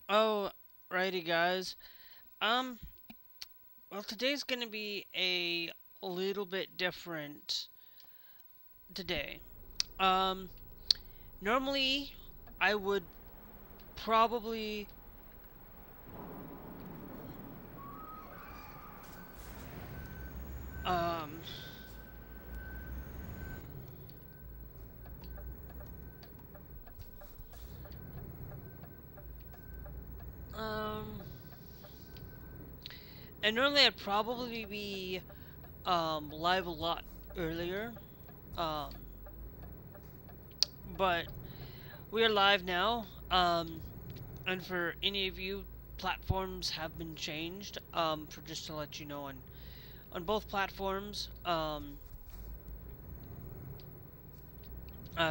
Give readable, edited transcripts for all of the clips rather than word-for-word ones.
Oh, righty, guys. Um, well, today's gonna be a little bit different today. Um, Normally I would probably um um and normally I'd probably be live a lot earlier. Um, but we are live now. And for any of you, platforms have been changed. For just to let you know, on both platforms.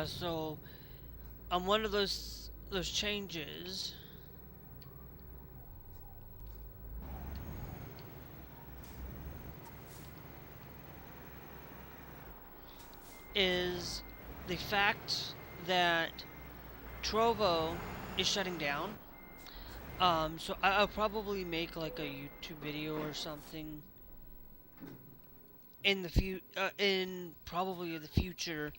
So one of those changes is the fact that Trovo is shutting down. So I'll probably make like a YouTube video or something in probably the future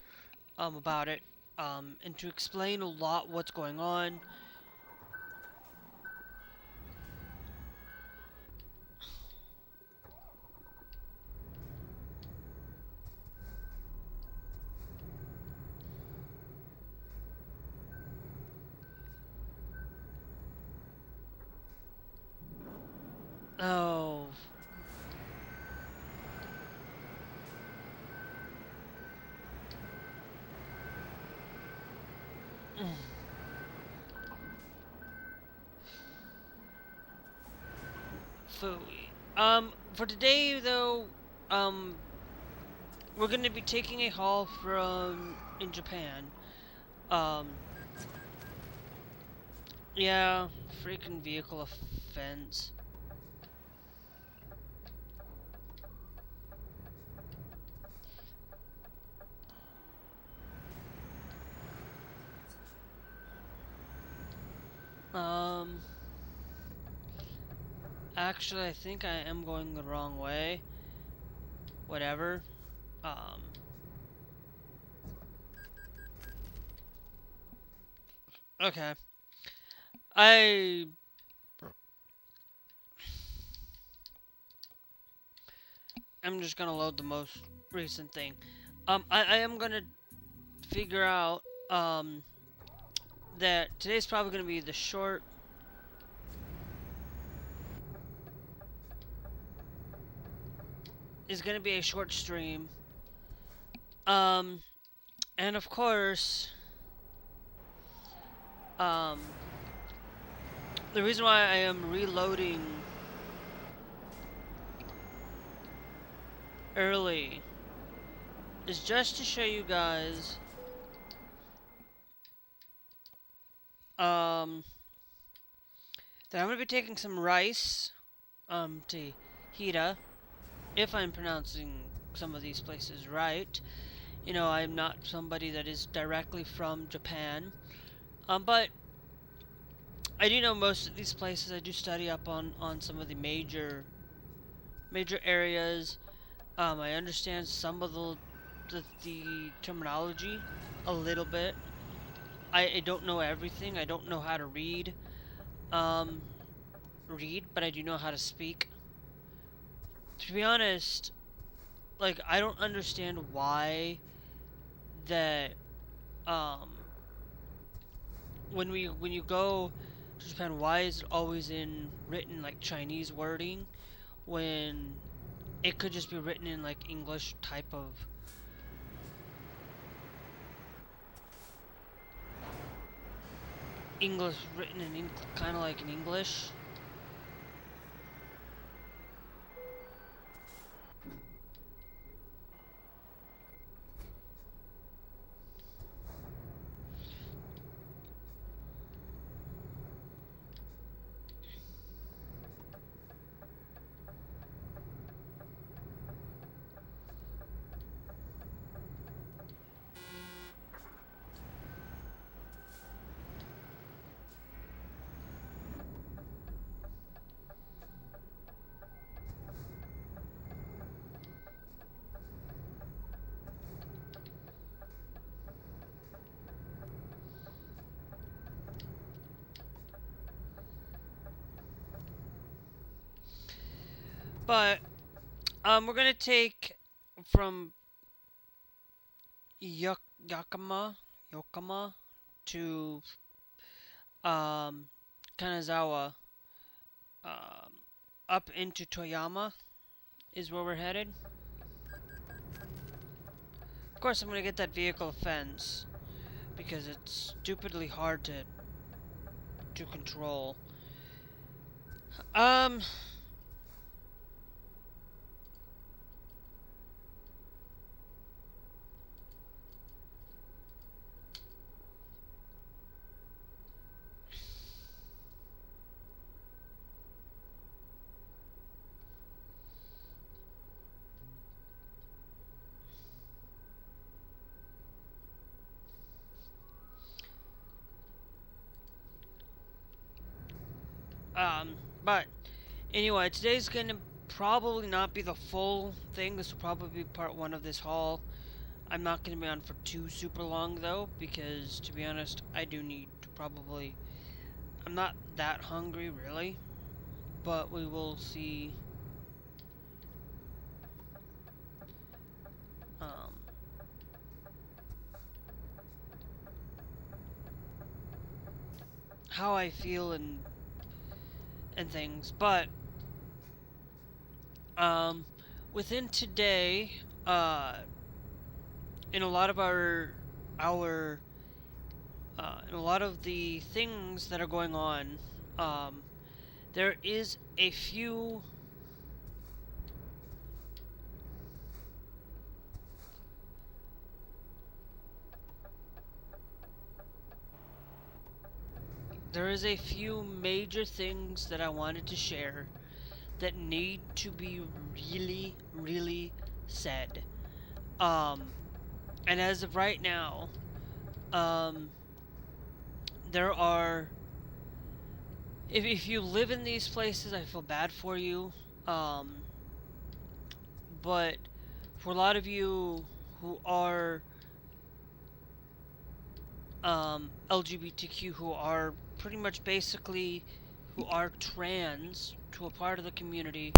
about it and to explain a lot what's going on. Oh, phooey. For today though, um, we're gonna be taking a haul from in Japan. Um, yeah, freaking vehicle offense. Um, Actually, I think I am going the wrong way. Whatever. Um, okay. I am just gonna load the most recent thing. I am gonna figure out, that today's probably gonna be the short, is gonna be a short stream. Um, and of course, um, the reason why I am reloading early is just to show you guys, um, that I'm gonna be taking some rice, to Hida, if I'm pronouncing some of these places right. You know, I'm not somebody that is directly from Japan, but I do know most of these places. I do study up on some of the major areas. I understand some of the terminology a little bit. I don't know everything. I don't know how to um, but I do know how to speak. To be honest, like I don't understand why that um when you go to Japan, why is it always in written like Chinese wording when it could just be written in like English type of English written in kind of like in English. But we're gonna take from Yakima, Yokama to um, Kanazawa, um, up into Toyama is where we're headed. Of course, I'm gonna get that vehicle fence because it's stupidly hard to control. Um, but anyway, today's gonna probably not be the full thing. This will probably be part one of this haul. I'm not gonna be on for too super long though, because to be honest, I do need to probably. I'm not that hungry really, but we will see. Um, how I feel and things, but um, within today, in a lot of our in a lot of the things that are going on, um, there is a few. There is a few major things that I wanted to share that need to be really, really said. Um, and as of right now, um, there are. If you live in these places, I feel bad for you. Um, but for a lot of you who are LGBTQ, who are pretty much basically who are trans to a part of the community.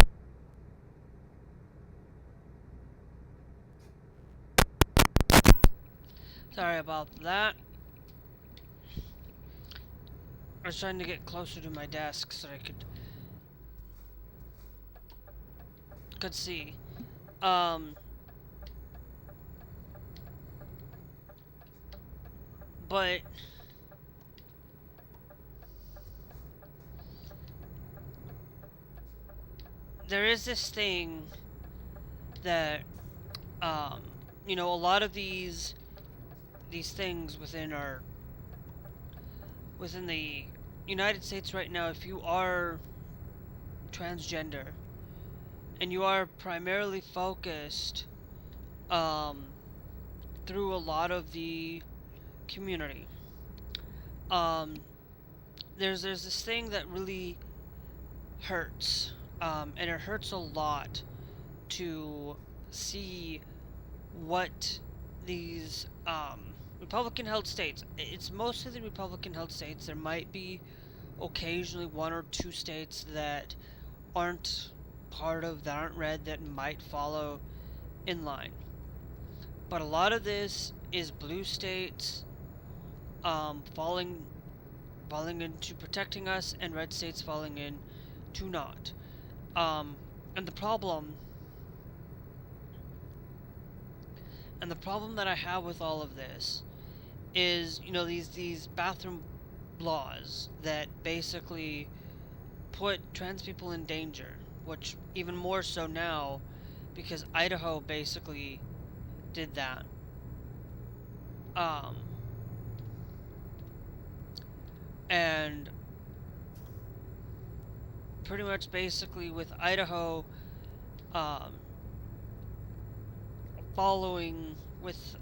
Sorry about that. I was trying to get closer to my desk so I could see. Um, but there is this thing that a lot of these things within the United States right now, if you are transgender and you are primarily focused um, through a lot of the community, um, there's this thing that really hurts, and it hurts a lot to see what these Republican held states. It's mostly the Republican held states. There might be occasionally one or two states that aren't that aren't red, that might follow in line. But a lot of this is blue states falling into protecting us, and red states falling in to not. Um, and the problem that I have with all of this is, these bathroom laws that basically put trans people in danger, which even more so now because Idaho basically did that. Um, and pretty much basically with Idaho um, following with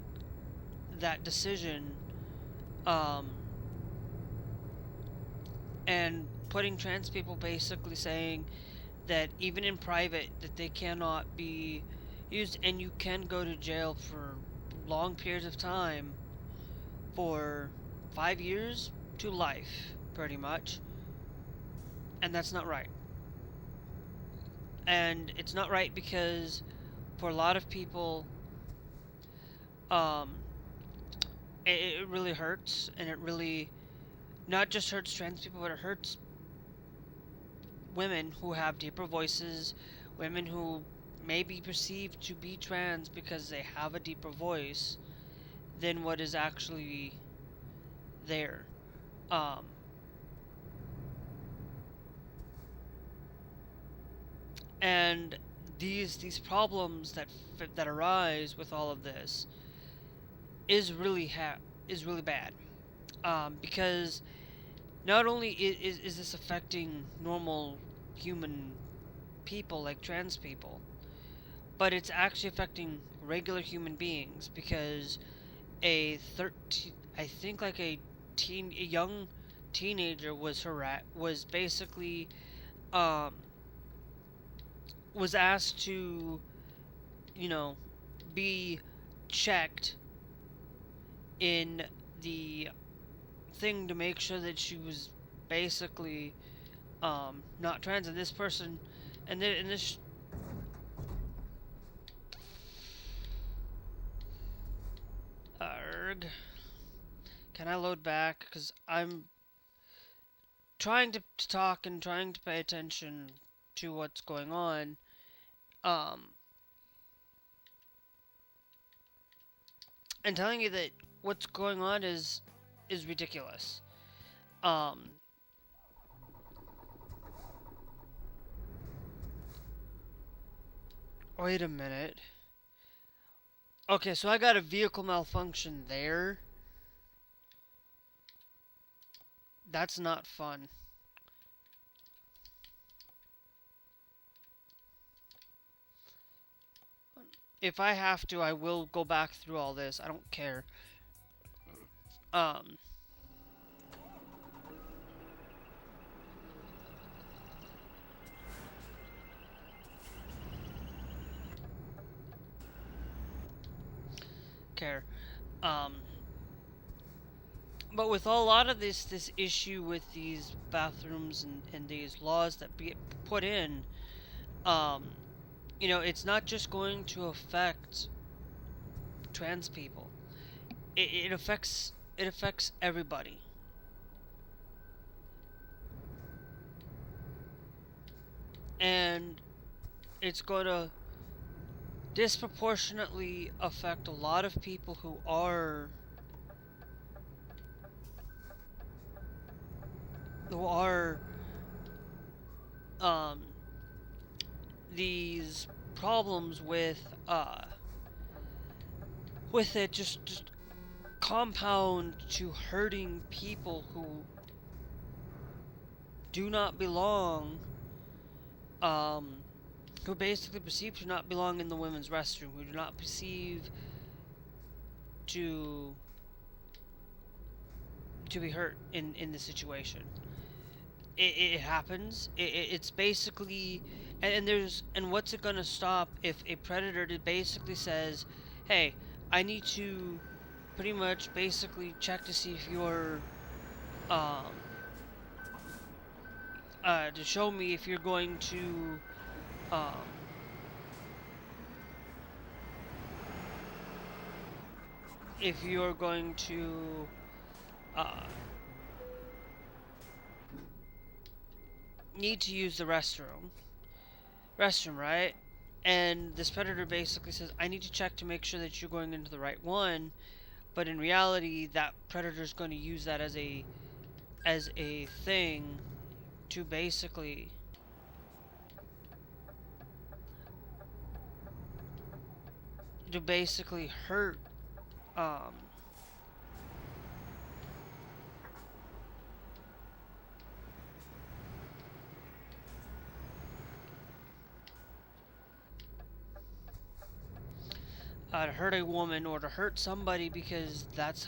that decision, um, and putting trans people basically saying that even in private that they cannot be used, and you can go to jail for long periods of time, for 5 years to life pretty much, and that's not right. And it's not right because for a lot of people, um, it really hurts, and it really not just hurts trans people, but it hurts women who have deeper voices, women who may be perceived to be trans because they have a deeper voice than what is actually there. Um, and these problems that arise with all of this is is really bad, because not only is this affecting normal human people like trans people, but it's actually affecting regular human beings because I think like a young teenager was basically um was asked to, you know, be checked in the thing to make sure that she was basically not trans, and this person and this arg, can I load back because I'm trying to talk and trying to pay attention to what's going on, um and telling you that what's going on is ridiculous. um Wait a minute. Okay, so I got a vehicle malfunction there. That's not fun. If I have to, I will go back through all this. I don't care. Um, care. Um, but with a lot of this issue with these bathrooms and these laws that get put in, um, it's not just going to affect trans people. It affects everybody, and it's going to disproportionately affect a lot of people who are um these problems with it just compound to hurting people who do not belong, um who basically perceive to not belong in the women's restroom, who do not perceive to be hurt in the situation. It happens. It's basically, and what's it gonna stop if a predator basically says, "Hey, I need to pretty much basically check to see if you're um to show me if you're going to um if you're going to uh need to use the restroom, right?" And this predator basically says, "I need to check to make sure that you're going into the right one." But in reality, that predator is going to use that as a thing to basically hurt, um to hurt a woman or to hurt somebody because that's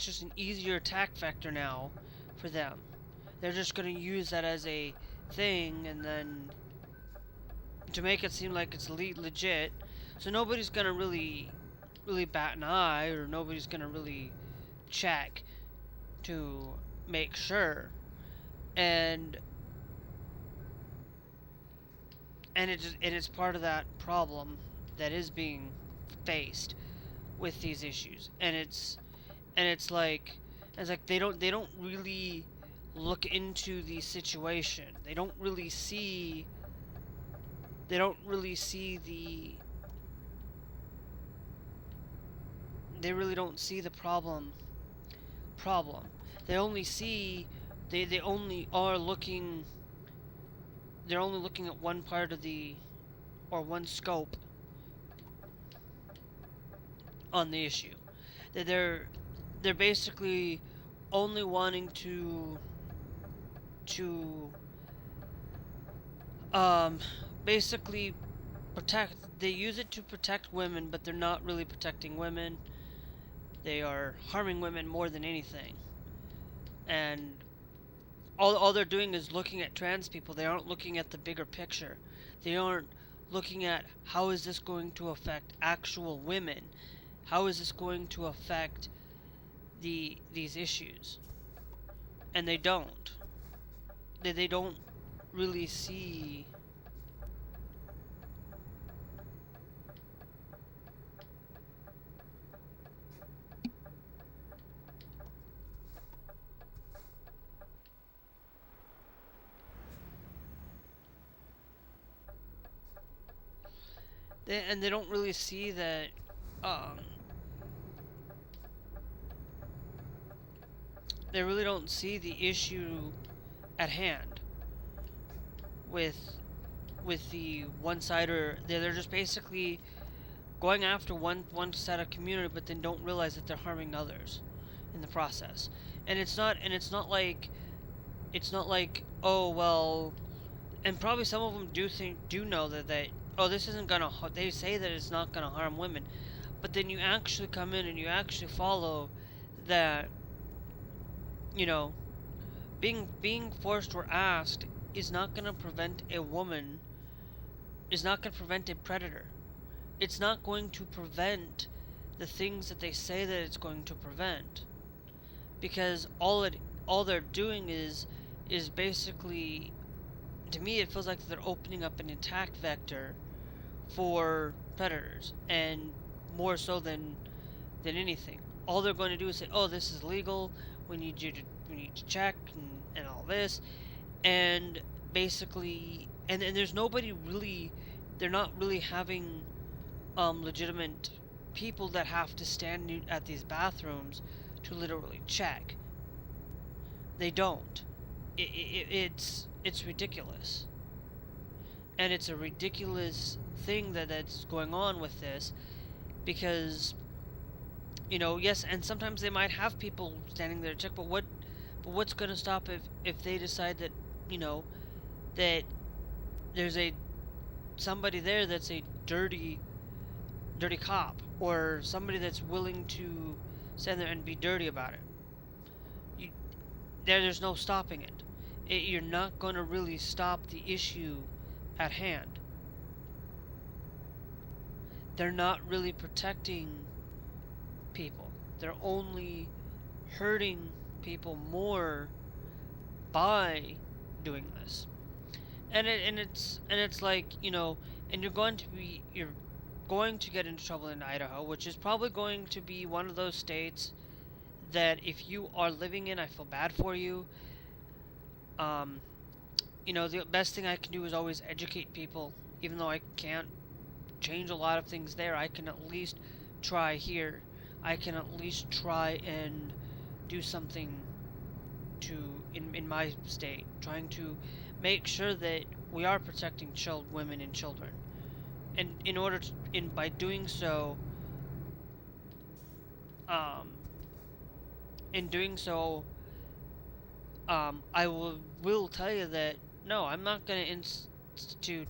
just an easier attack vector now for them. They're just going to use that as a thing, and then to make it seem like it's legit. So nobody's going to really bat an eye, or nobody's going to really check to make sure. And it's part of that problem that is being faced with these issues, and it's like they don't really look into the situation. They don't really see they really don't see the problem. They only see they only are looking they're only looking at one part of the or one scope on the issue. They're they're basically only wanting to um basically protect they use it to protect women, but they're not really protecting women. They are harming women more than anything. And all they're doing is looking at trans people. They aren't looking at the bigger picture. They aren't looking at how is this going to affect actual women? How is this going to affect these issues? And they don't. They don't really see they don't really see that um they really don't see the issue at hand with the one side, or they're just basically going after one set of community, but then don't realize that they're harming others in the process. And it's not like, oh well, and probably some of them do know that oh, this isn't gonna they say that it's not gonna harm women, but then you actually come in and you actually follow that, you know, being forced or asked is not gonna prevent a woman is not gonna prevent a predator. It's not going to prevent the things that they say that it's going to prevent, because all they're doing is basically, to me it feels like they're opening up an attack vector for predators, and more so than anything. All they're going to do is say, oh, this is legal, we need to check, and all this, and basically, and there's nobody really, they're not really having legitimate people that have to stand at these bathrooms to literally check. They don't. It's ridiculous, and it's a ridiculous thing that's going on with this, because, you know, yes, and sometimes they might have people standing there to check, but what's going to stop if they decide that, you know, that there's a somebody there that's a dirty cop, or somebody that's willing to stand there and be dirty about it. You, there's no stopping it. You're not going to really stop the issue at hand. They're not really protecting people. They're only hurting people more by doing this. And it's like, you know, and you're going to get into trouble in Idaho, which is probably going to be one of those states that if you are living in, I feel bad for you. Um, you know, the best thing I can do is always educate people, even though I can't change a lot of things there. I can at least try here. I can at least try and do something to in my state, trying to make sure that we are protecting women and children. And by doing so, um, in doing so, I will tell you that no, I'm not going to institute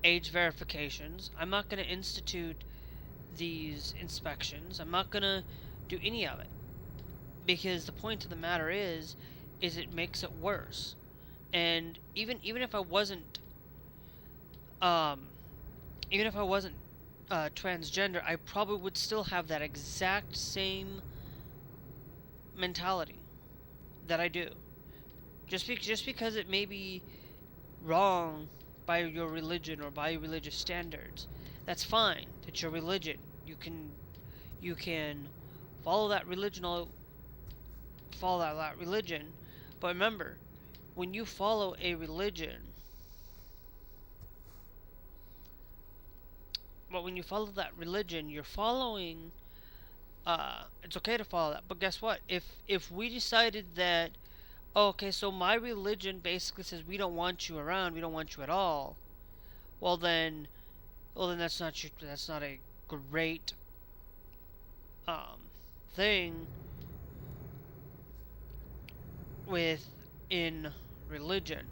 age verifications. I'm not going to institute these inspections. I'm not going to do any of it, because the point of the matter is it makes it worse. And even if I wasn't um even if I wasn't transgender, I probably would still have that exact same mentality that I do. Just because it may be wrong by your religion or by religious standards. That's fine. It's your religion. You can follow that religion, that religion. But remember, when you follow a religion, you're following. It's okay to follow that, but guess what? If we decided that, oh, okay, so my religion basically says we don't want you around, we don't want you at all. Well then, that's not a great thing within religion,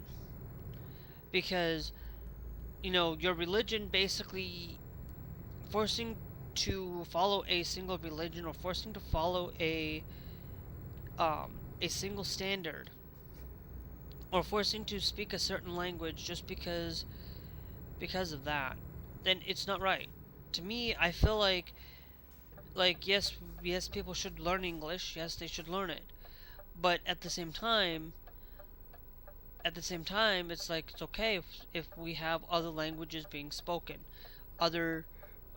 because your religion basically forcing to follow a single religion, or forcing to follow a single standard, or forcing to speak a certain language just because of that, then it's not right. To me, I feel like yes, people should learn English. Yes, they should learn it. But at the same time, it's like it's okay if we have other languages being spoken, other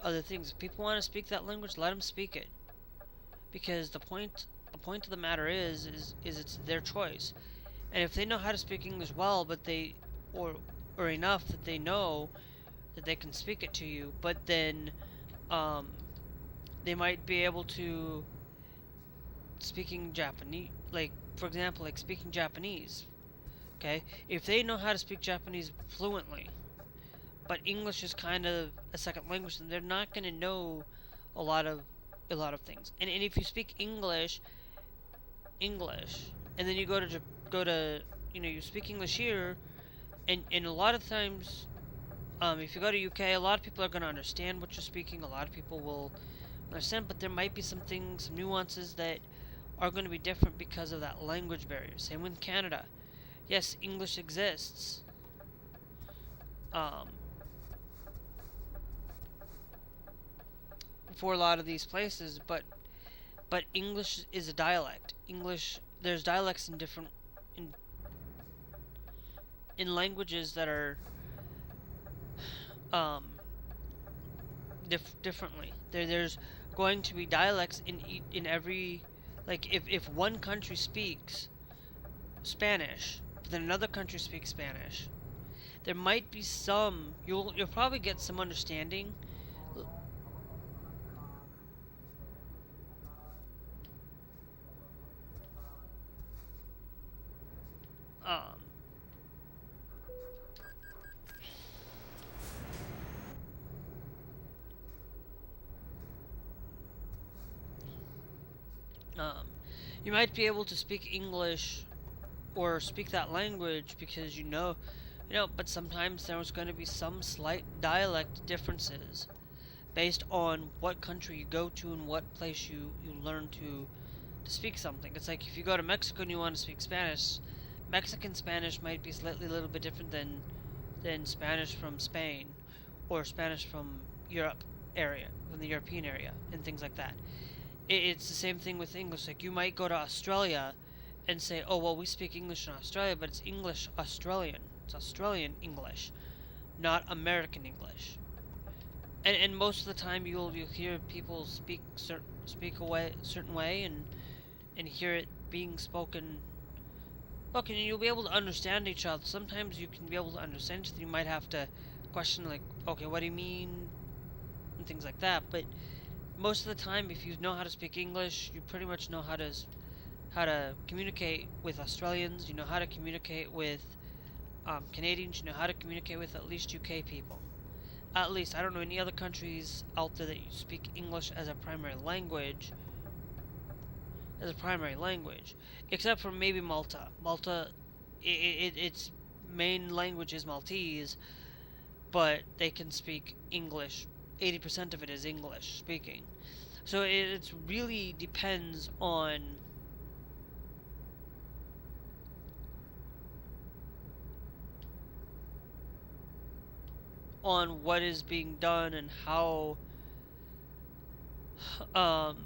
things. If people want to speak that language, let them speak it. Because the point of the matter is it's their choice. And if they know how to speak English well, but they or enough that they know that they can speak it to you, but then um, they might be able to speaking Japanese, like for example, like speaking Japanese. Okay, if they know how to speak Japanese fluently, but English is kind of a second language, then they're not going to know a lot of things. And if you speak English, and then you go to you speak English here, and a lot of times, if you go to UK, a lot of people are going to understand what you're speaking. A lot of people will understand, but there might be some nuances that are going to be different because of that language barrier. Same with Canada. Yes, English exists. Um, for a lot of these places, but English is a dialect. There's dialects in different in languages that are um, differently. There's going to be dialects in every, like if one country speaks Spanish, but then another country speaks Spanish, there might be some you'll probably get some understanding. Um, um, you might be able to speak English or speak that language because but sometimes there's going to be some slight dialect differences based on what country you go to and what place you learn to speak something. It's like if you go to Mexico and you want to speak Spanish, Mexican Spanish might be slightly a little bit different than Spanish from Spain or Spanish from Europe area, from the European area, and things like that. It's the same thing with English. Like you might go to Australia and say, "Oh well, we speak English in Australia, but it's English Australian. It's Australian English, not American English." And most of the time you'll hear people speak a certain way, and hear it being spoken. Look, and you'll be able to understand each other. Sometimes you can be able to understand each other. You might have to question, like, okay, what do you mean, and things like that. But most of the time, if you know how to speak English, you pretty much know how to communicate with Australians. You know how to communicate with Canadians. You know how to communicate with at least UK people. At least, I don't know any other countries out there that you speak English as a primary language. Except for maybe Malta. Its main language is Maltese, but they can speak English. 80% of it is English speaking. So it really depends on what is being done and how um,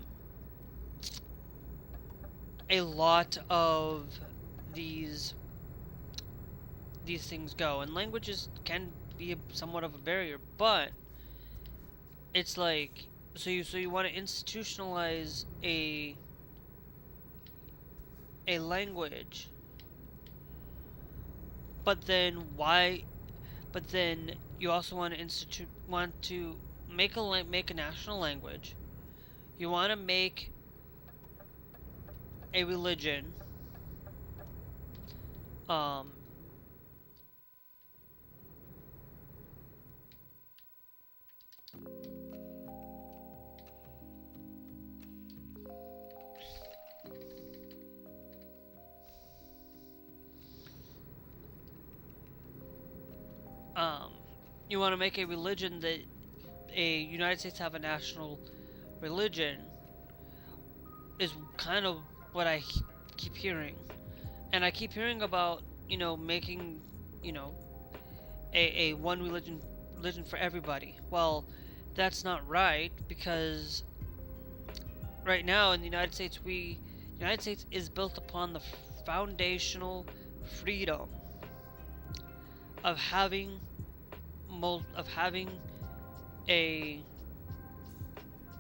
a lot of these these things go. And languages can be somewhat of a barrier, but it's like, so you want to institutionalize a language, but then why? But then you also want to make a national language. You want to make a religion. Um, um, you want to make a religion that a United States have a national religion is kind of what I keep hearing, and I keep hearing about making you know a one religion for everybody. Well, that's not right, because right now in the United States is built upon the foundational freedom of having a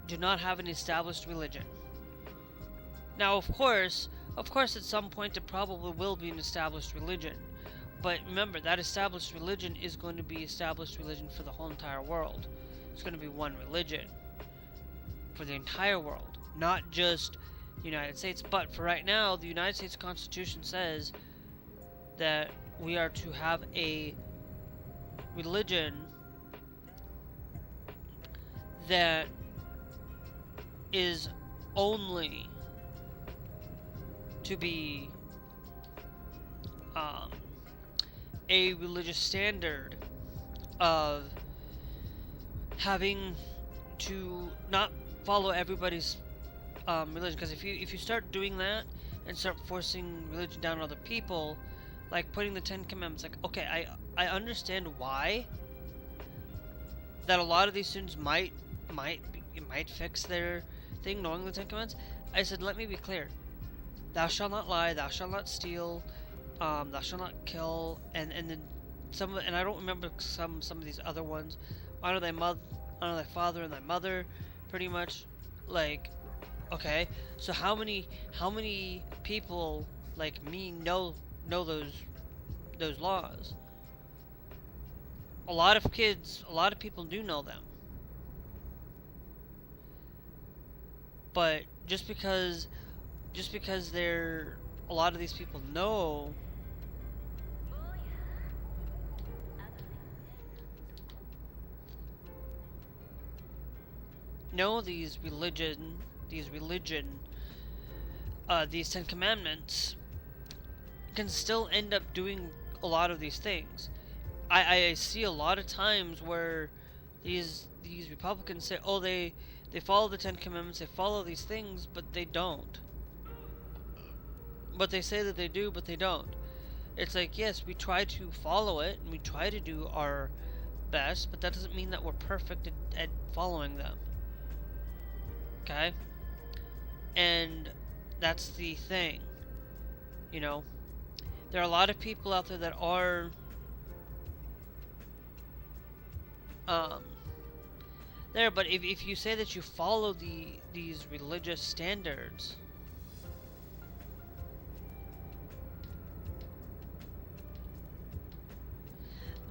do not have an established religion. Now, of course, at some point it probably will be an established religion. But remember, that established religion is going to be established religion for the whole entire world. It's going to be one religion for the entire world, not just the United States. But for right now, the United States Constitution says that we are to have a religion that is only to be a religious standard of having to not follow everybody's religion. Because if you start doing that and start forcing religion down on other people, like putting the Ten Commandments, like, okay, I understand why that a lot of these students might fix their thing knowing the Ten Commandments. I said, let me be clear: thou shalt not lie, thou shalt not steal, thou shalt not kill, and then and I don't remember some of these other ones. Honor thy father and thy mother, pretty much. Like, okay, so how many people like me know those laws? A lot of people do know them. But just because a lot of these people know these Ten Commandments, can still end up doing a lot of these things. I see a lot of times where these Republicans say, oh, they follow the Ten Commandments, they follow these things, but they don't. But they say that they do, but they don't. It's like, yes, we try to follow it, and we try to do our best, but that doesn't mean that we're perfect at following them. Okay? And that's the thing. There are a lot of people out there that are there, but if you say that you follow these religious standards,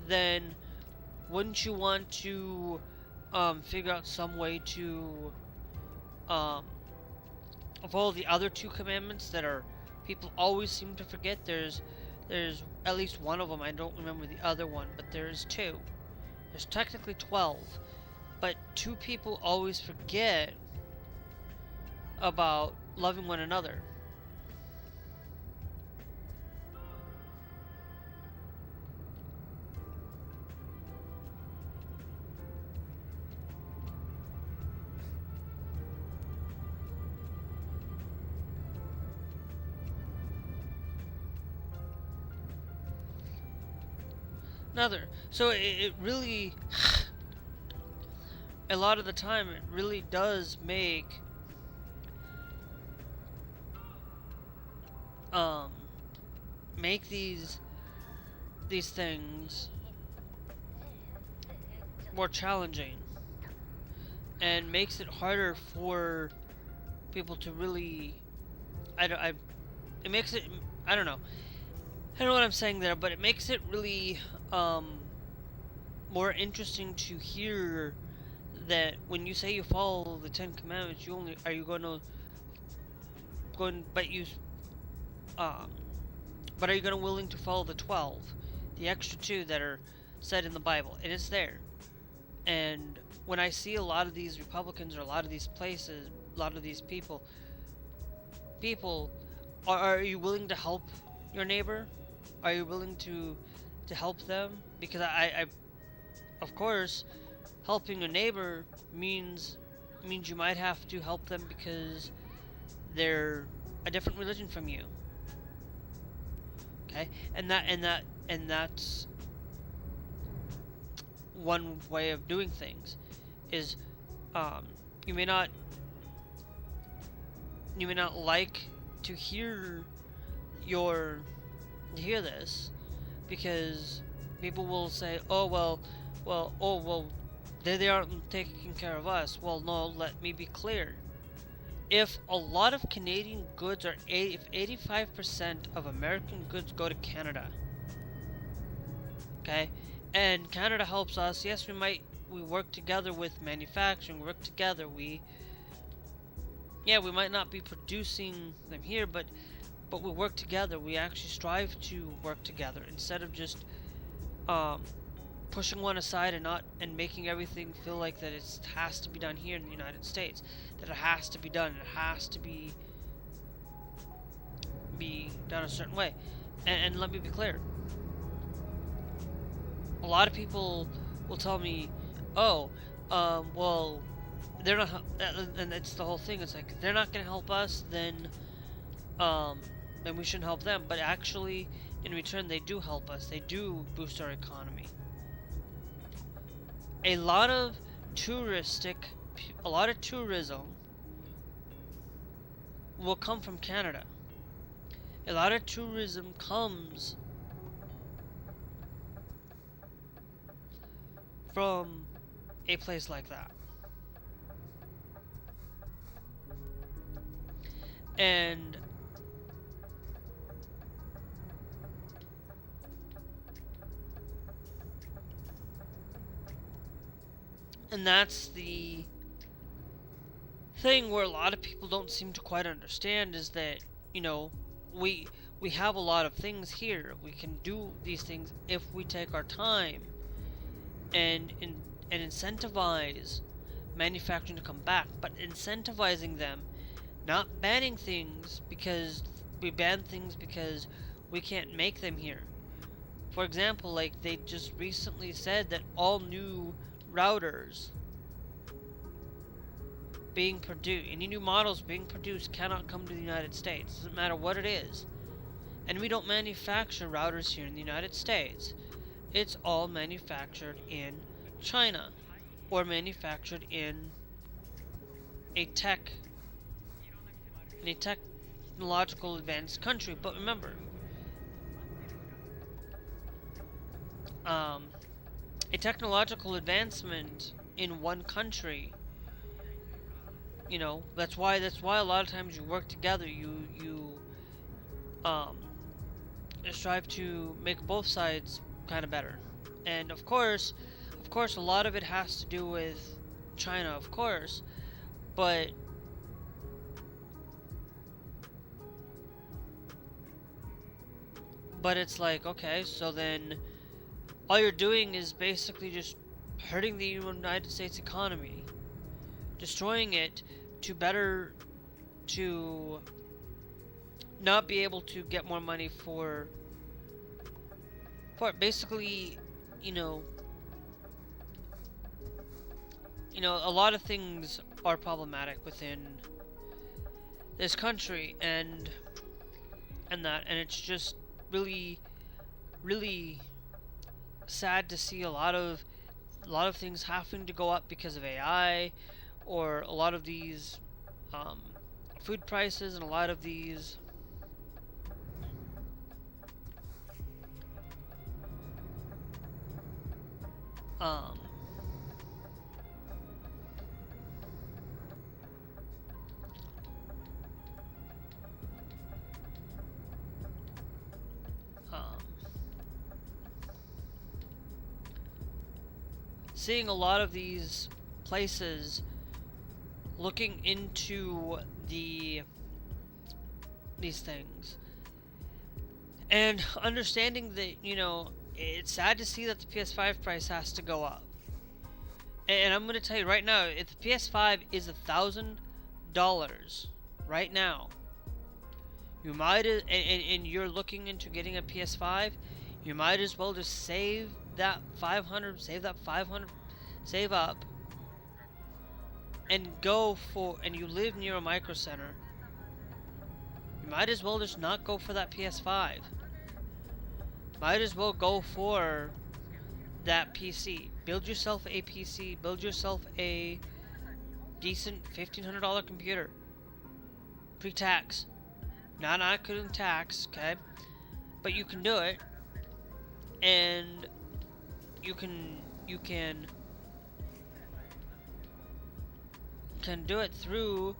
then wouldn't you want to figure out some way to follow the other two commandments that are people always seem to forget? There's at least one of them. I don't remember the other one, but there's two. There's technically 12, but two people always forget about loving one another. So it really, a lot of the time, it really does make these these things more challenging and makes it harder for people to really it makes it, I don't know, I don't know what I'm saying there, but it makes it really more interesting to hear that when you say you follow the Ten Commandments, you only are you going to but you um but are you going to willing to follow the 12, the extra two that are said in the Bible? And it's there. And when I see a lot of these Republicans or a lot of these places, a lot of these people, are you willing to help your neighbor? Are you willing to help them? Because I of course, helping a neighbor means you might have to help them because they're a different religion from you. Okay, and that's one way of doing things. Is um, you may not like to hear this because people will say, oh well, they aren't taking care of us. Well, no, let me be clear. If a lot of Canadian goods if 85% of American goods go to Canada, okay, and Canada helps us, yes, we work together with manufacturing, work together, we might not be producing them here, but we work together, we actually strive to work together instead of just pushing one aside and making everything feel like that it has to be done here in the United States, that it has to be done, it has to be done a certain way. And let me be clear, a lot of people will tell me, oh, well, they're not, and it's the whole thing, it's like, if they're not going to help us, then we shouldn't help them. But actually, in return, they do help us, they do boost our economy. A lot of tourism will come from Canada. A lot of tourism comes from a place like that. And that's the thing where a lot of people don't seem to quite understand, is that, we have a lot of things here. We can do these things if we take our time and incentivize manufacturing to come back, but incentivizing them, not banning things because we ban things because we can't make them here. For example, like they just recently said that all new routers being produced, any new models being produced, cannot come to the United States. Doesn't matter what it is. And we don't manufacture routers here in the United States. It's all manufactured in China or manufactured in a technological advanced country. But remember, a technological advancement in one country, that's why a lot of times you work together, you strive to make both sides kind of better. And of course a lot of it has to do with China, of course, but it's like, okay, so then all you're doing is basically just hurting the United States economy, destroying it to not be able to get more money for basically, a lot of things are problematic within this country, and it's just really, really sad to see a lot of things having to go up because of AI, or a lot of these food prices, and a lot of these Um, um, Seeing a lot of these places looking into these things and understanding that, you know, it's sad to see that the PS5 price has to go up. And I'm going to tell you right now, if the PS5 is $1,000 right now, you might, and you're looking into getting a PS5, you might as well just save that 500, save up, and go for, and you live near a micro center, you might as well just not go for that PS5. Might as well go for that PC. Build yourself a PC, build yourself a decent $1,500 computer. Pre-tax. Not including tax, okay? But you can do it. And you can do it through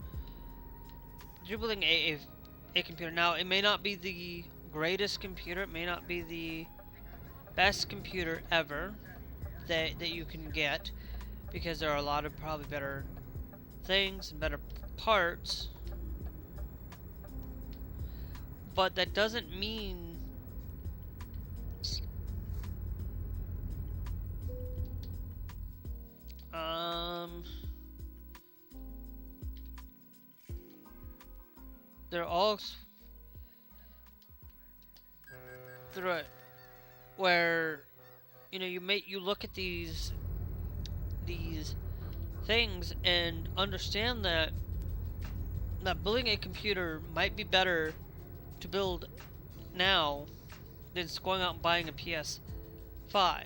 building a computer. Now, it may not be the greatest computer, it may not be the best computer ever that you can get, because there are a lot of probably better things and better parts, but that doesn't mean they're all through it, where, you know, you look at these things and understand that building a computer might be better to build now than going out and buying a PS5,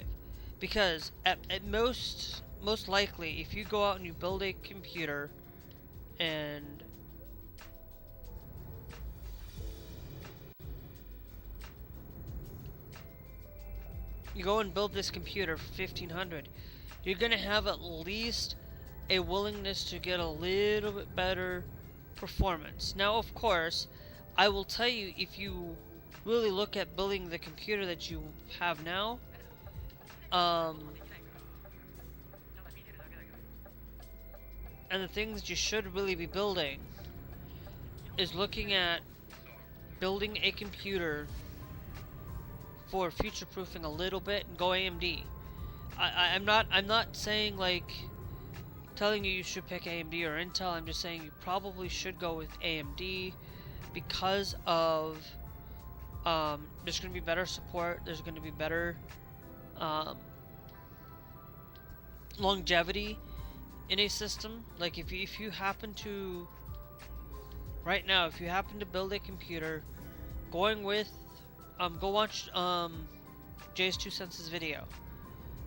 because at most likely, if you go out and you build a computer and you go and build this computer for $1,500, you're gonna have at least a willingness to get a little bit better performance. Now, of course, I will tell you, if you really look at building the computer that you have now, and the things that you should really be building is looking at building a computer for future-proofing a little bit and go AMD. I'm not saying, like, telling you should pick AMD or Intel. I'm just saying you probably should go with AMD because of there's going to be better support. There's going to be better longevity in a system. Like, if you happen to right now, if you happen to build a computer going with go watch Jay's 2 Cents' video.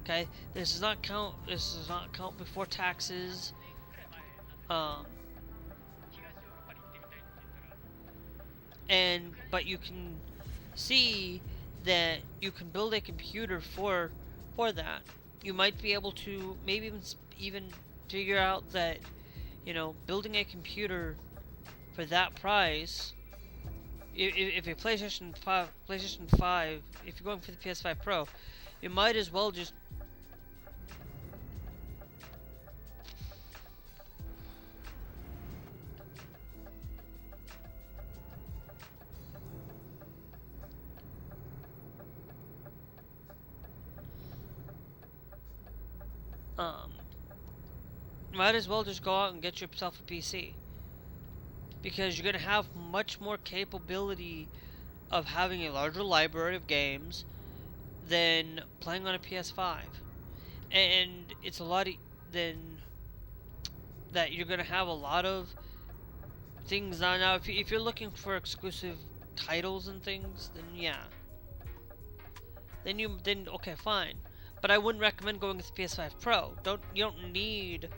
Okay, this does not count before taxes. But you can see that you can build a computer for that. You might be able to maybe even figure out that, you know, building a computer for that price, if a PlayStation 5, if you're going for the PS5 Pro, you might as well just go out and get yourself a PC, because you're going to have much more capability of having a larger library of games than playing on a PS5, and it's a lot than that. You're going to have a lot of things on now. If you're looking for exclusive titles and things, then yeah, then okay, fine. But I wouldn't recommend going with the PS5 Pro. You don't need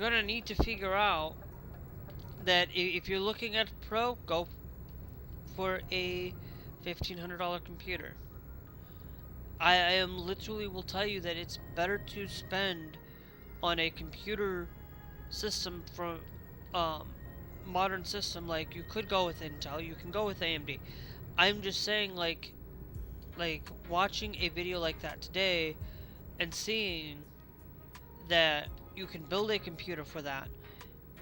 gonna need to figure out that if you're looking at Pro, go for a $1,500 computer. I am literally will tell you that it's better to spend on a computer system from modern system. Like, you could go with Intel, you can go with AMD. I'm just saying, like watching a video like that today and seeing that you can build a computer for that,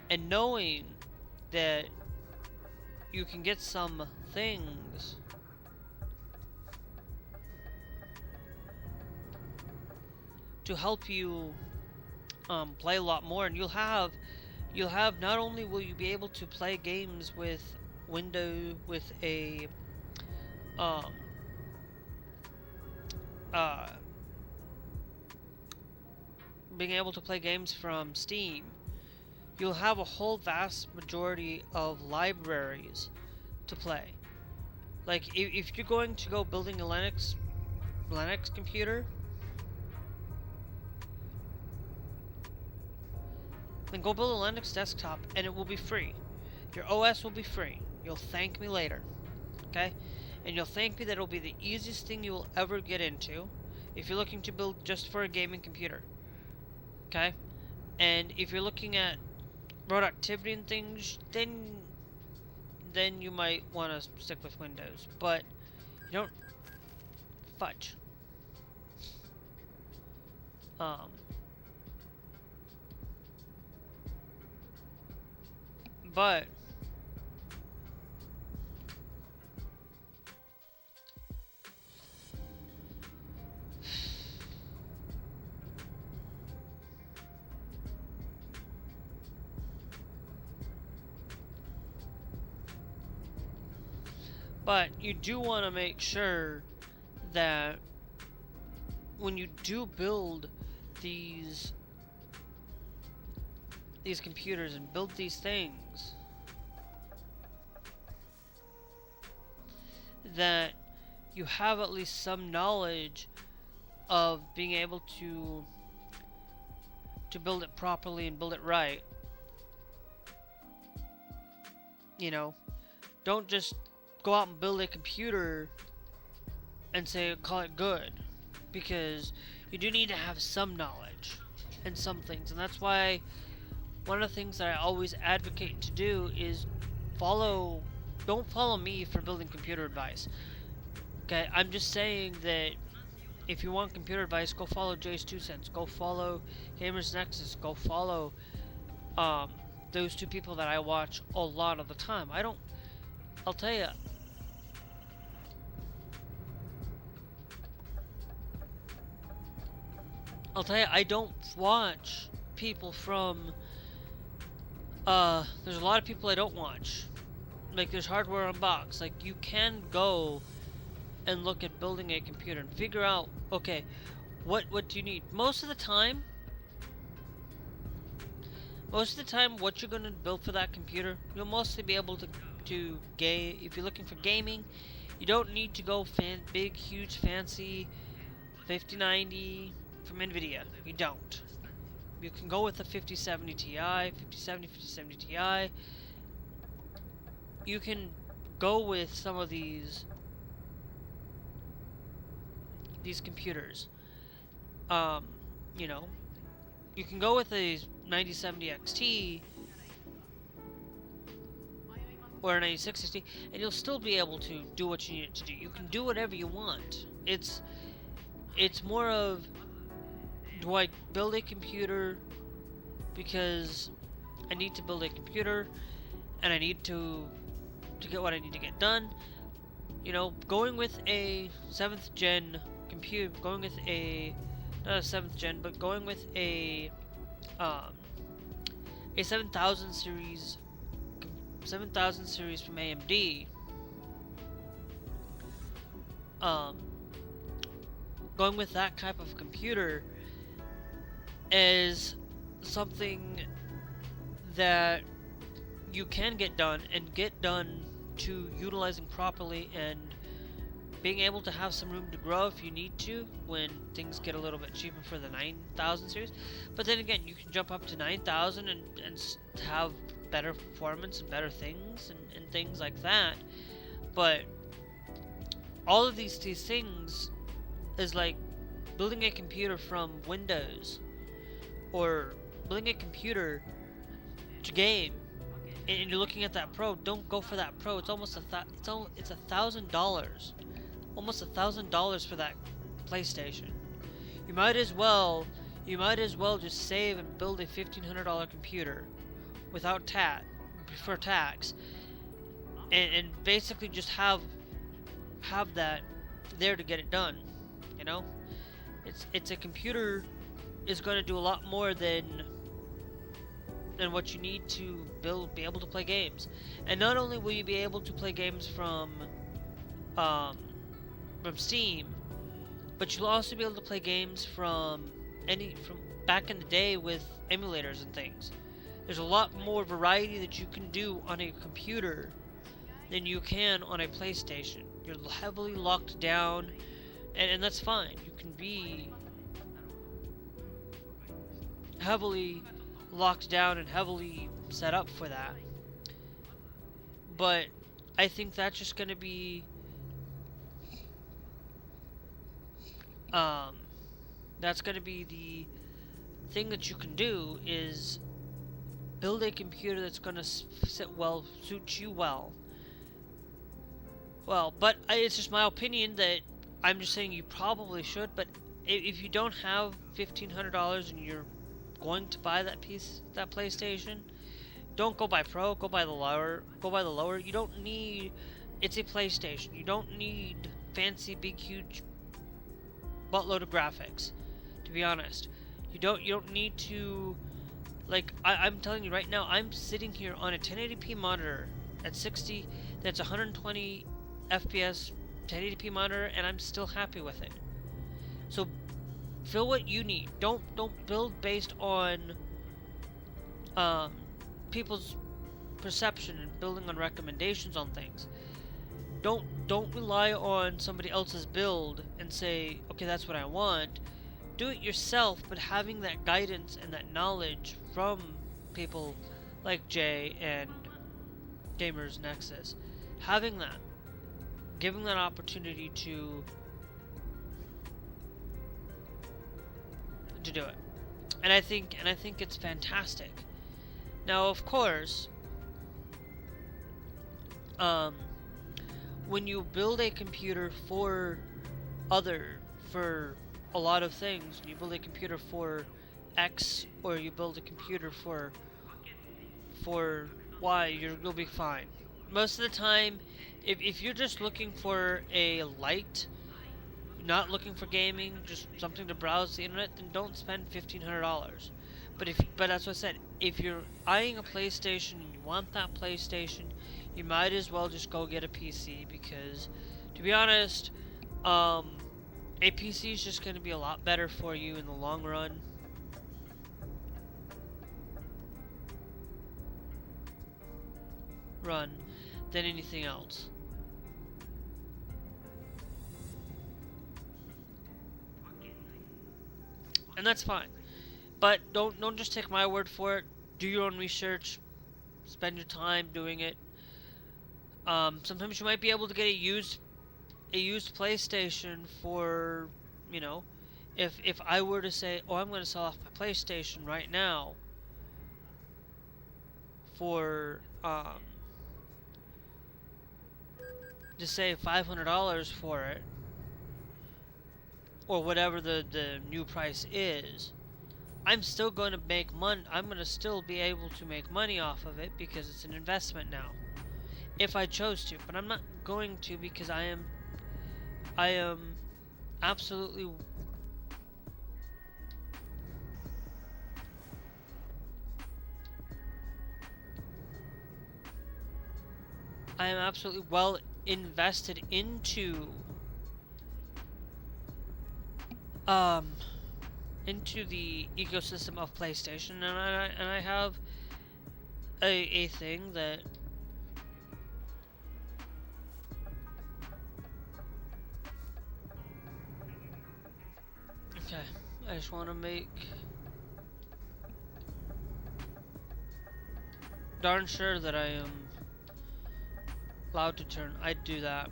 and knowing that you can get some things to help you play a lot more, and you'll have not only will you be able to play games with Windows with a being able to play games from Steam, you'll have a whole vast majority of libraries to play. Like, if you're going to go building a Linux computer, then go build a Linux desktop and it will be free. Your OS will be free. You'll thank me later. Okay? And you'll thank me that it'll be the easiest thing you will ever get into if you're looking to build just for a gaming computer. Okay? And if you're looking at productivity and things, then you might want to stick with Windows. But you don't fudge. But you do want to make sure that when you do build these computers and build these things, that you have at least some knowledge of being able to build it properly and build it right. You know, don't just go out and build a computer and call it good, because you do need to have some knowledge and some things. And that's why one of the things that I always advocate to do is don't follow me for building computer advice. Okay, I'm just saying that if you want computer advice, go follow Jay's 2 Cents, go follow Gamers Nexus, go follow those two people that I watch a lot of the time. I'll tell you, I don't watch people from, there's a lot of people I don't watch. Like, there's Hardware Unboxed. Like, you can go and look at building a computer and figure out, okay, what do you need? Most of the time, what you're going to build for that computer, you'll mostly be able to game. If you're looking for gaming, you don't need to go big, huge, fancy 5090 from NVIDIA. You don't. You can go with a 5070 Ti, 5070 Ti. You can go with some of these computers. You know, you can go with a 9070 XT or a 9660, and you'll still be able to do what you need it to do. You can do whatever you want. It's more of, do I build a computer because I need to build a computer and I need to get what I need to get done? You know, going with a 7th gen computer, going with a, not a 7th gen, but going with a 7000 series from AMD, going with that type of computer is something that you can get done, and get done to utilizing properly and being able to have some room to grow if you need to when things get a little bit cheaper for the 9000 series. But then again, you can jump up to 9000 and have better performance and better things and things like that. But all of these things is like building a computer from Windows or building a computer to game, and you're looking at that Pro. Don't go for that Pro. It's almost it's $1,000, almost $1,000 for that PlayStation. You might as well just save and build a $1,500 computer without tax, and basically just have that there to get it done. You know, it's a computer is going to do a lot more than what you need to be able to play games. And not only will you be able to play games from Steam, but you'll also be able to play games from back in the day with emulators and things. There's a lot more variety that you can do on a computer than you can on a PlayStation. You're heavily locked down, and that's fine. You can be heavily locked down and heavily set up for that. But I think that's just going to be that's going to be the thing that you can do, is build a computer that's going to suit you well. But it's just my opinion that I'm just saying you probably should. But if you don't have $1,500 and you're going to buy that PlayStation, don't go buy Pro. Go buy the lower. You don't need. It's a PlayStation. You don't need fancy, big, huge buttload of graphics. To be honest, you don't need to. Like I'm telling you right now, I'm sitting here on a 1080p monitor at 60. That's 120 FPS 1080p monitor, and I'm still happy with it. So fill what you need. Don't build based on people's perception and building on recommendations on things. Don't rely on somebody else's build and say, okay, that's what I want. Do it yourself, but having that guidance and that knowledge from people like Jay and Gamers Nexus, having that, giving that opportunity to do it. And I think it's fantastic. Now, of course, when you build a computer for a lot of things, you build a computer for X or you build a computer for Y, you'll be fine. Most of the time, if you're just looking for a light, not looking for gaming, just something to browse the internet, then don't spend $1,500. But that's what I said. If you're eyeing a PlayStation and you want that PlayStation, you might as well just go get a PC, because, to be honest, a PC is just going to be a lot better for you in the long run. Than anything else. And that's fine. But don't just take my word for it. Do your own research. Spend your time doing it. Sometimes you might be able to get a used PlayStation for, you know, if I were to say, oh, I'm going to sell off my PlayStation right now for just say $500 for it, or whatever the new price is, I'm still going to make money. I'm going to still be able to make money off of it because it's an investment now, if I chose to. But I'm not going to, because I am absolutely well invested into the ecosystem of PlayStation, and I have a thing that just want to make darn sure that I am allowed to turn. I'd do that.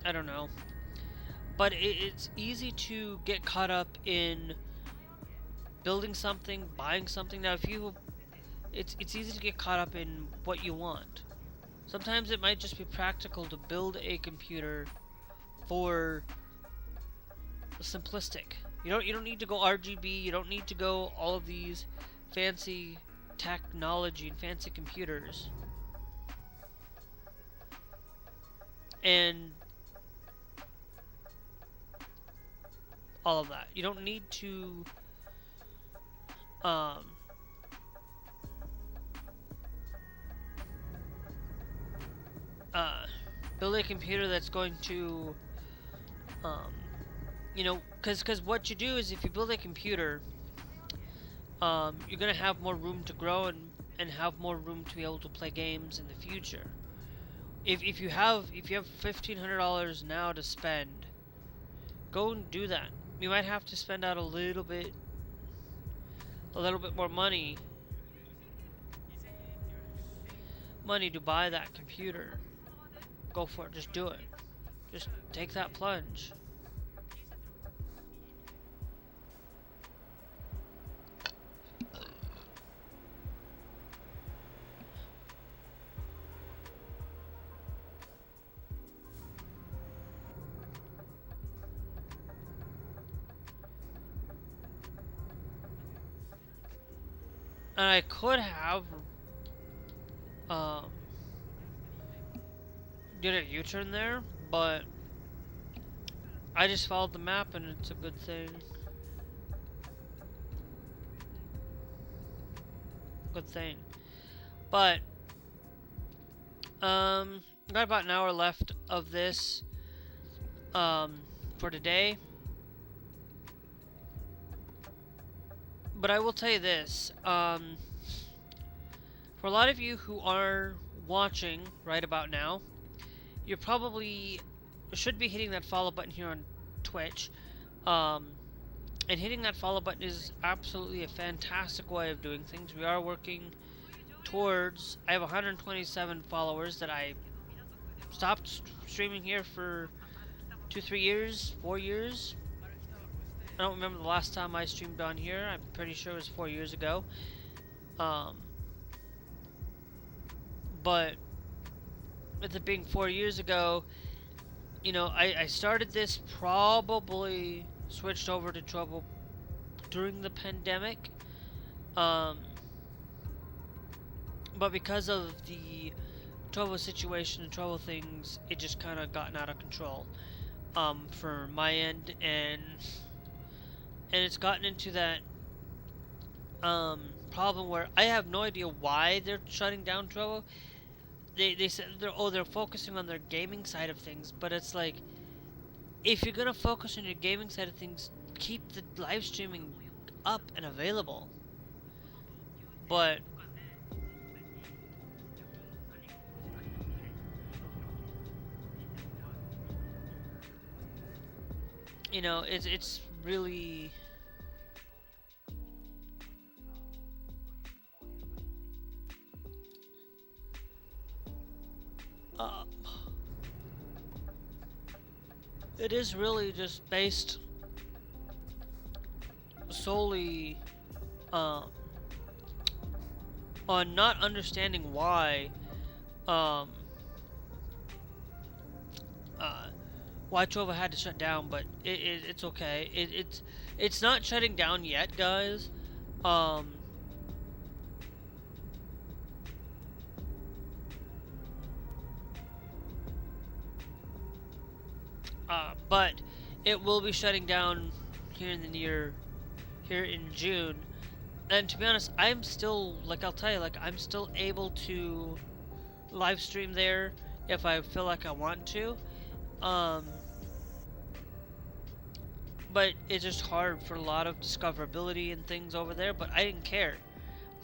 I don't know. But it's easy to get caught up in building something, buying something. Now, if you, it's easy to get caught up in what you want. Sometimes it might just be practical to build a computer for simplistic. You don't need to go RGB. You don't need to go all of these fancy technology and fancy computers. And all of that. You don't need to build a computer that's going to you know, because what you do is if you build a computer, you're gonna have more room to grow and have more room to be able to play games in the future. If you have $1,500 now to spend, go and do that. You might have to spend out a little bit more money to buy that computer. Go for it. Just do it. Just take that plunge. And I could have did a U-turn there, but I just followed the map and it's a good thing. Good thing. But got about an hour left of this for today. But I will tell you this, for a lot of you who are watching right about now, you probably should be hitting that follow button here on Twitch. And hitting that follow button is absolutely a fantastic way of doing things. We are working towards, I have 127 followers that I stopped streaming here for 2-3 years, 4 years. I don't remember the last time I streamed on here. I'm pretty sure it was 4 years ago. But with it being 4 years ago, you know, I started this, probably switched over to Trouble during the pandemic. But because of the Trouble situation and Trouble things, it just kind of gotten out of control for my end, and it's gotten into that problem where I have no idea why they're shutting down Trovo. They said they're focusing on their gaming side of things, but it's like, if you're gonna focus on your gaming side of things, keep the live streaming up and available. But you know, it's really it is really just based solely on not understanding why Trova had to shut down, but it's okay. It's not shutting down yet, guys. But it will be shutting down here in June. And to be honest, I'm still, like, I'll tell you, like, I'm still able to live stream there if I feel like I want to. But it's just hard for a lot of discoverability and things over there, but I didn't care.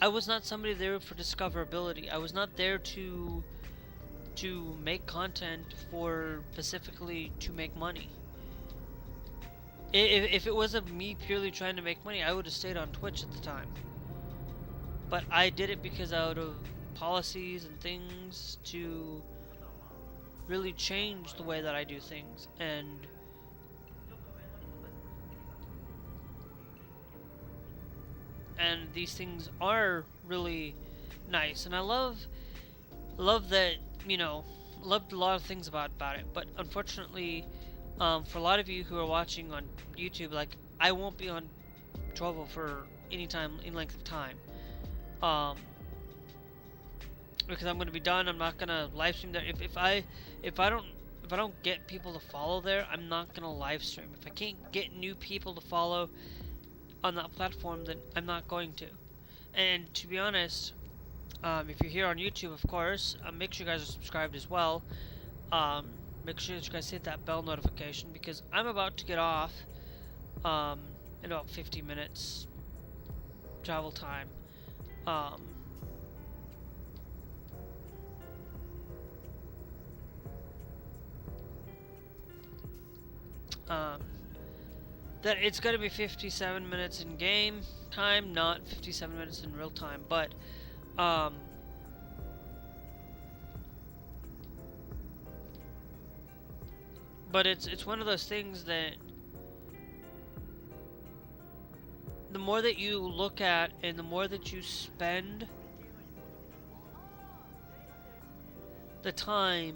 I was not somebody there for discoverability. I was not there to make content for specifically to make money. If it was me purely trying to make money, I would have stayed on Twitch at the time. But I did it because out of policies and things to really change the way that I do things, and these things are really nice, and I love that, you know, loved a lot of things about it, but unfortunately, for a lot of you who are watching on YouTube, like, I won't be on Trovo for any time in length of time, because I'm gonna be done. I'm not gonna live stream there. If I don't get people to follow there, I'm not gonna live stream. If I can't get new people to follow on that platform, then I'm not going to. And to be honest, if you're here on YouTube, of course, make sure you guys are subscribed as well. Make sure that you guys hit that bell notification, because I'm about to get off in about 50 minutes travel time. That it's going to be 57 minutes in game time, not 57 minutes in real time, but it's one of those things that the more that you look at and the more that you spend the time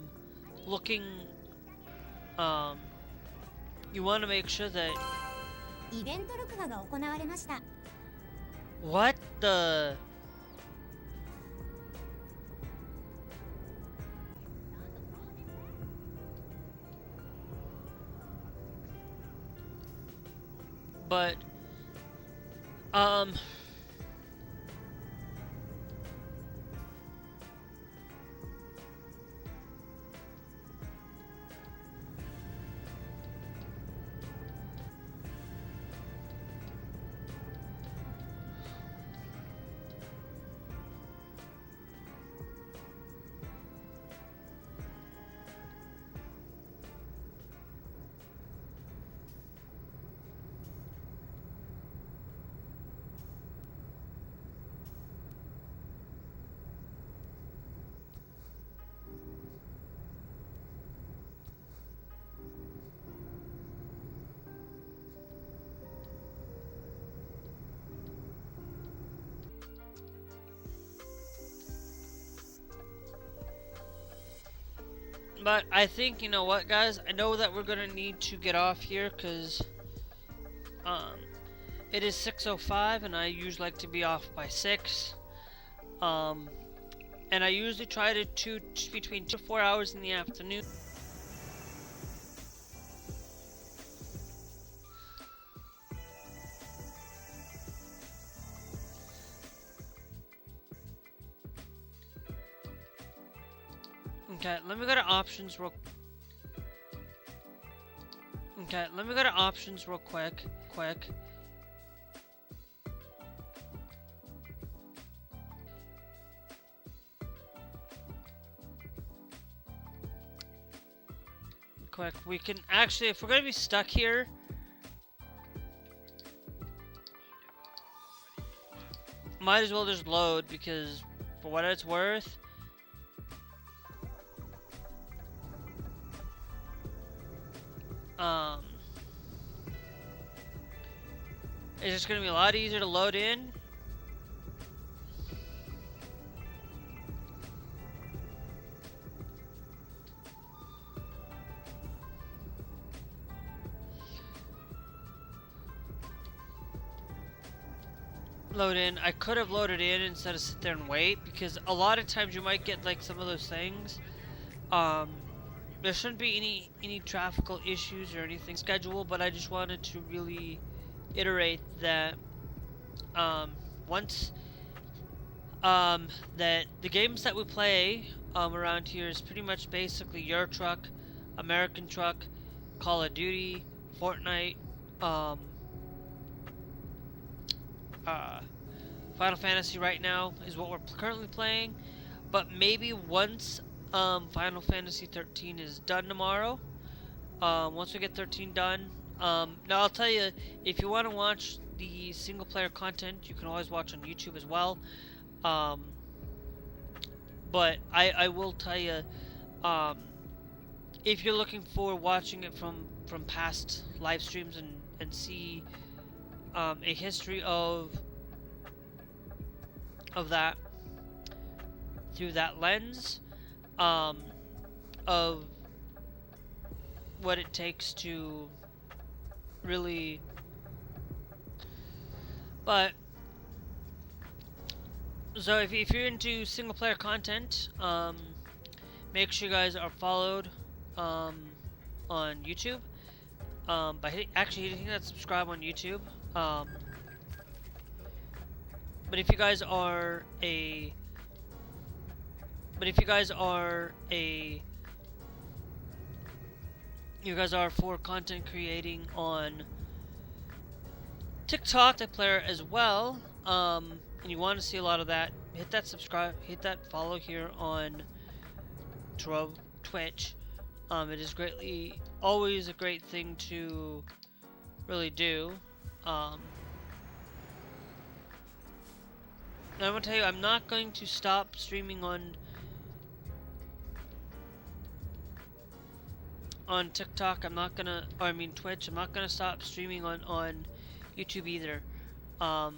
looking, you want to make sure that what the but I think, you know what, guys, I know that we're gonna need to get off here, because it is 6:05 and I usually like to be off by 6, and I usually try to between 2 to 4 hours in the afternoon. Okay, let me go to options real quick. We can actually, if we're gonna be stuck here, might as well just load, because for what it's worth, it's just gonna be a lot easier to load in. Load in. I could have loaded in instead of sit there and wait, because a lot of times you might get like some of those things. There shouldn't be any traffical issues or anything scheduled, but I just wanted to really iterate that once that the games that we play around here is pretty much basically Euro Truck, American Truck, Call of Duty, Fortnite, Final Fantasy right now is what we're currently playing, but maybe once Final Fantasy 13 is done tomorrow, once we get 13 done, Now I'll tell you, if you want to watch the single player content, you can always watch on YouTube as well. Um, but I will tell you, um, if you're looking for watching it from past live streams and see a history of that through that lens, um, of what it takes to really, but so if you're into single player content, make sure you guys are followed on YouTube, by hitting that subscribe on YouTube. But if you guys are a you guys are for content creating on TikTok, the player as well, and you want to see a lot of that, hit that subscribe, hit that follow here on Twitch. It is always a great thing to really do. And I'm gonna tell you, I'm not going to stop streaming on TikTok. Twitch. I'm not gonna stop streaming on YouTube either. On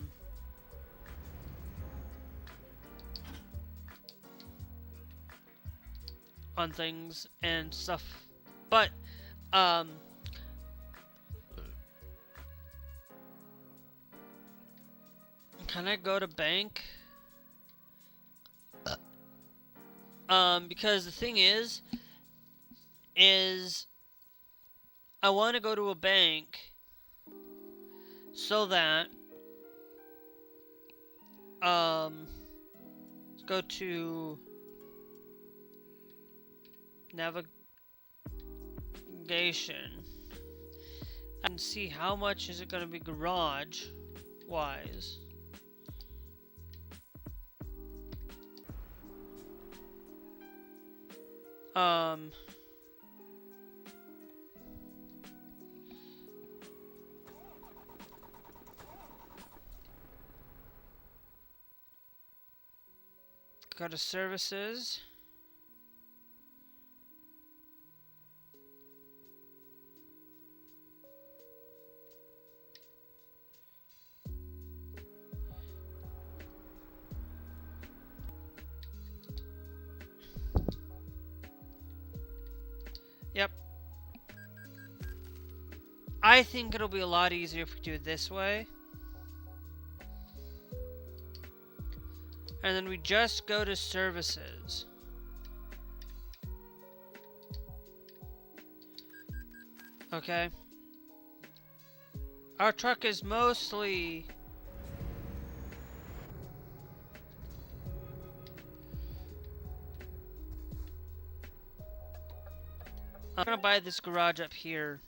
things and stuff, but can I go to bank? Because the thing is I want to go to a bank so that let's go to navigation and see how much is it going to be garage wise. Go to services. Yep. I think it'll be a lot easier if we do it this way. And then we just go to services. Okay. Our truck is mostly... I'm gonna buy this garage up here.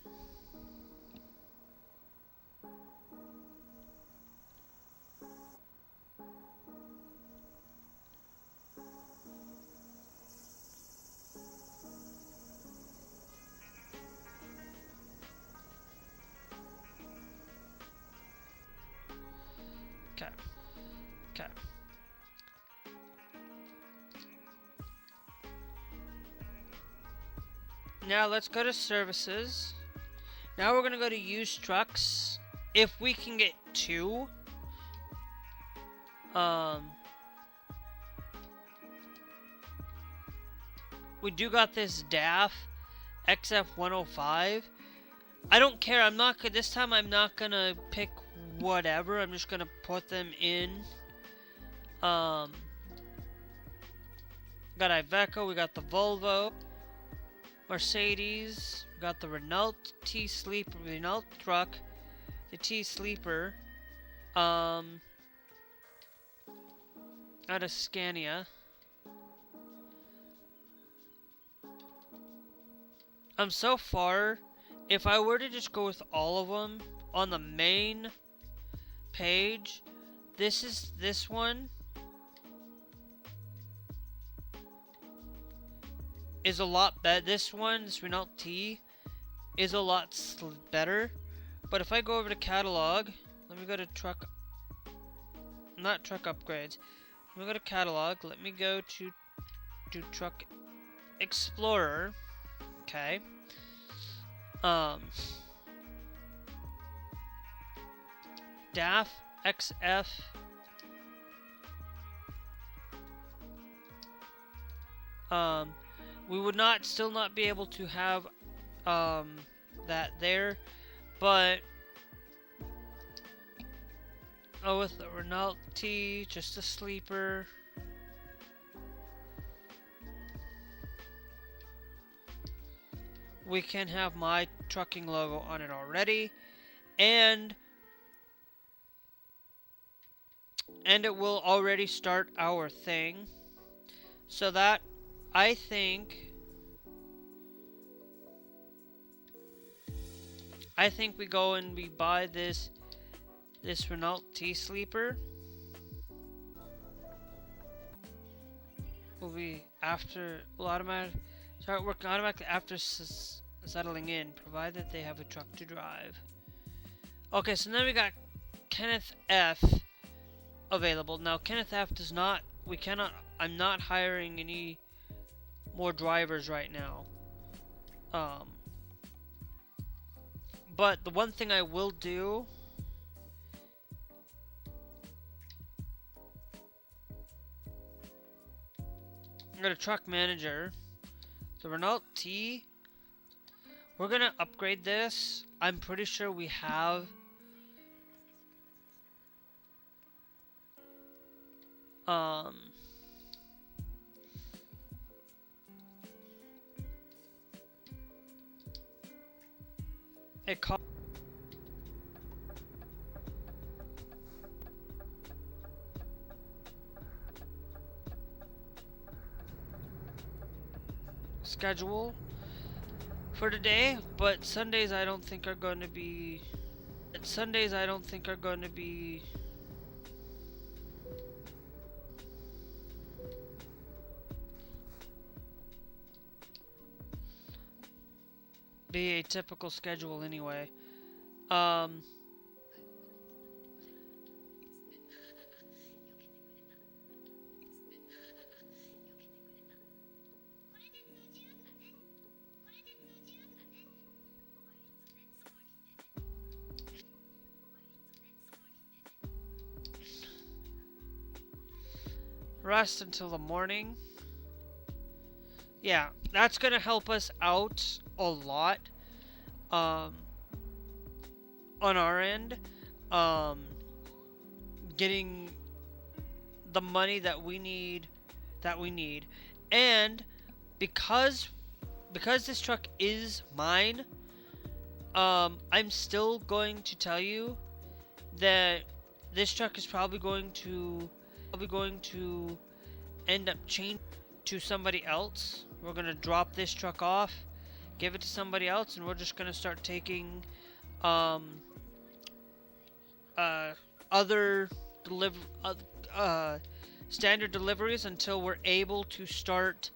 Okay. Okay. Now let's go to services. Now we're gonna go to used trucks. If we can get 2. We do got this DAF XF105. I don't care. This time I'm not gonna pick whatever. I'm just gonna put them in. Got Iveco. We got the Volvo. Mercedes, we got the Renault T-Sleeper, Renault truck, the T-Sleeper, out of Scania. So far, if I were to just go with all of them on the main page, this one is a lot better. This Renault T is a lot better. But if I go over to catalog, let me go to truck, not truck upgrades. Let me go to catalog. Let me go to truck explorer. Okay. DAF XF. We would still not be able to have that there, but with the Renault T, just a sleeper. We can have my trucking logo on it already, and it will already start our thing. So that, I think we go and we buy this Renault T sleeper. Will automatically start working automatically after settling in, provided they have a truck to drive. Okay, so then we got Kenneth F available. Now Kenneth F does not, I'm not hiring any more drivers right now. But the one thing I will do, I'm going to truck manager. The Renault T, we're going to upgrade this. I'm pretty sure we have it costs schedule for today, but Sundays I don't think are going to be a typical schedule anyway. Rest until the morning. Yeah, that's gonna help us out a lot on our end, getting the money that we need, and because this truck is mine, I'm still going to tell you that this truck is probably going to end up changing to somebody else. We're gonna drop this truck off, give it to somebody else, and we're just gonna start taking other standard deliveries until we're able to start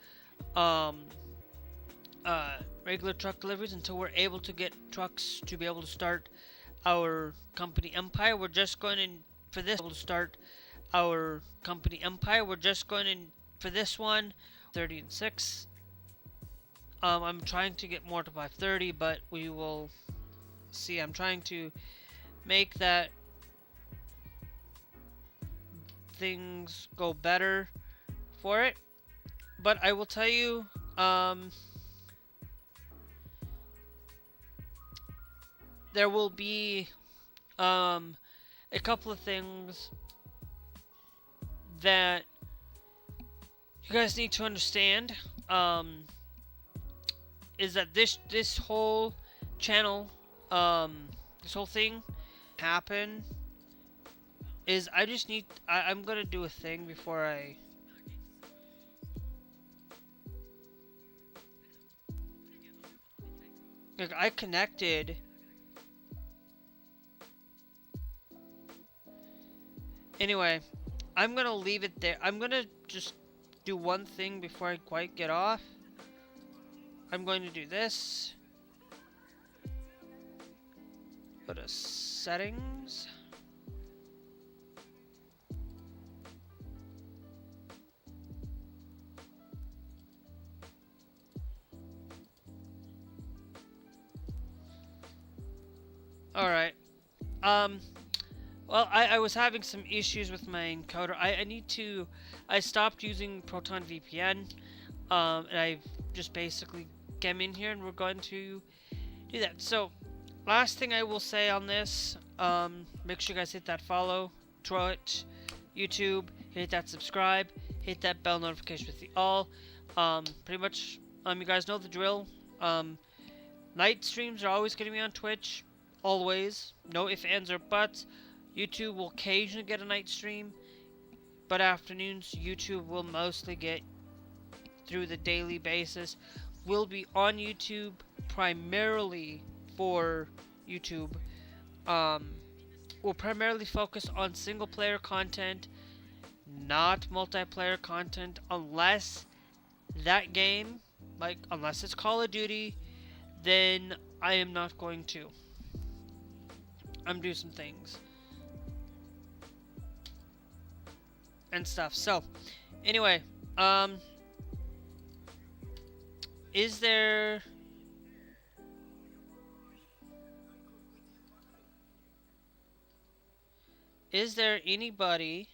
regular truck deliveries, until we're able to get trucks to be able to start our company empire. We're just going to, for this, able to start our company empire. We're just going to, for this one, 30 and 6. I'm trying to get more to 530, but we will see. I'm trying to make that things go better for it. But I will tell you, there will be a couple of things that you guys need to understand. Is that this whole channel, this whole thing happen is I'm gonna do a thing before I connected. Anyway, I'm gonna leave it there. I'm gonna just do one thing before I quite get off. I'm going to do this. Go to settings. Alright. Well, I was having some issues with my encoder. I stopped using Proton VPN. And I've just basically came in here and we're going to do that. So, last thing I will say on this, make sure you guys hit that follow, Twitch, YouTube, hit that subscribe, hit that bell notification with the all. Pretty much, you guys know the drill. Night streams are always going to be on Twitch. Always. No ifs, ands, or buts. YouTube will occasionally get a night stream. But afternoons, YouTube will mostly get through the daily basis. We'll be on YouTube primarily for YouTube. We'll primarily focus on single player content, not multiplayer content, unless that game, unless it's Call of Duty, then I am not going to. I'm doing some things and stuff. So, anyway, is there anybody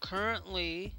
currently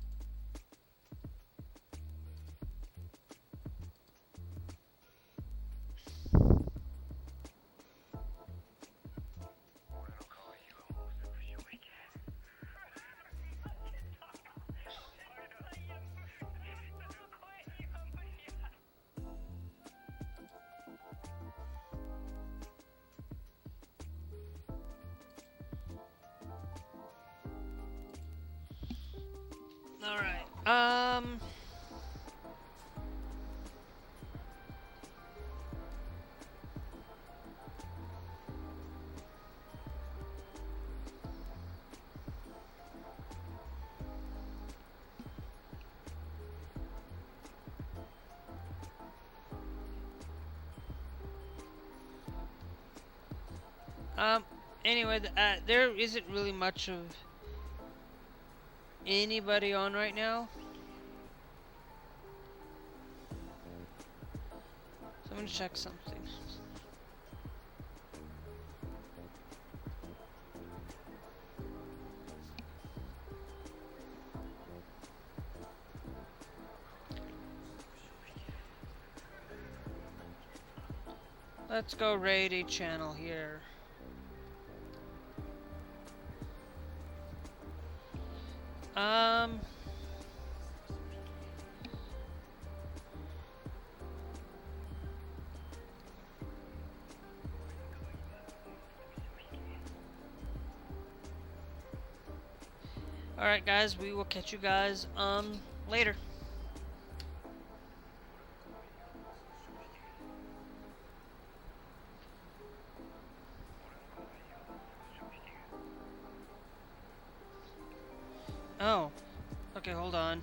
anyway, there isn't really much of anybody on right now. So I'm gonna check something. Let's go raid a channel here. Alright guys, we will catch you guys later. Oh. Okay, hold on.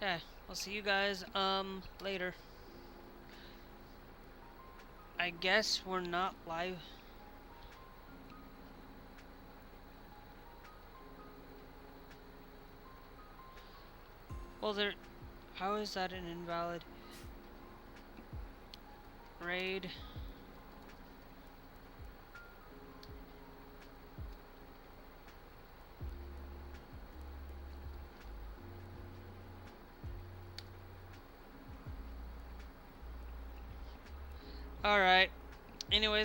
Okay, I'll see you guys later. I guess we're not live. Well, how is that an invalid raid? Alright. Anyways.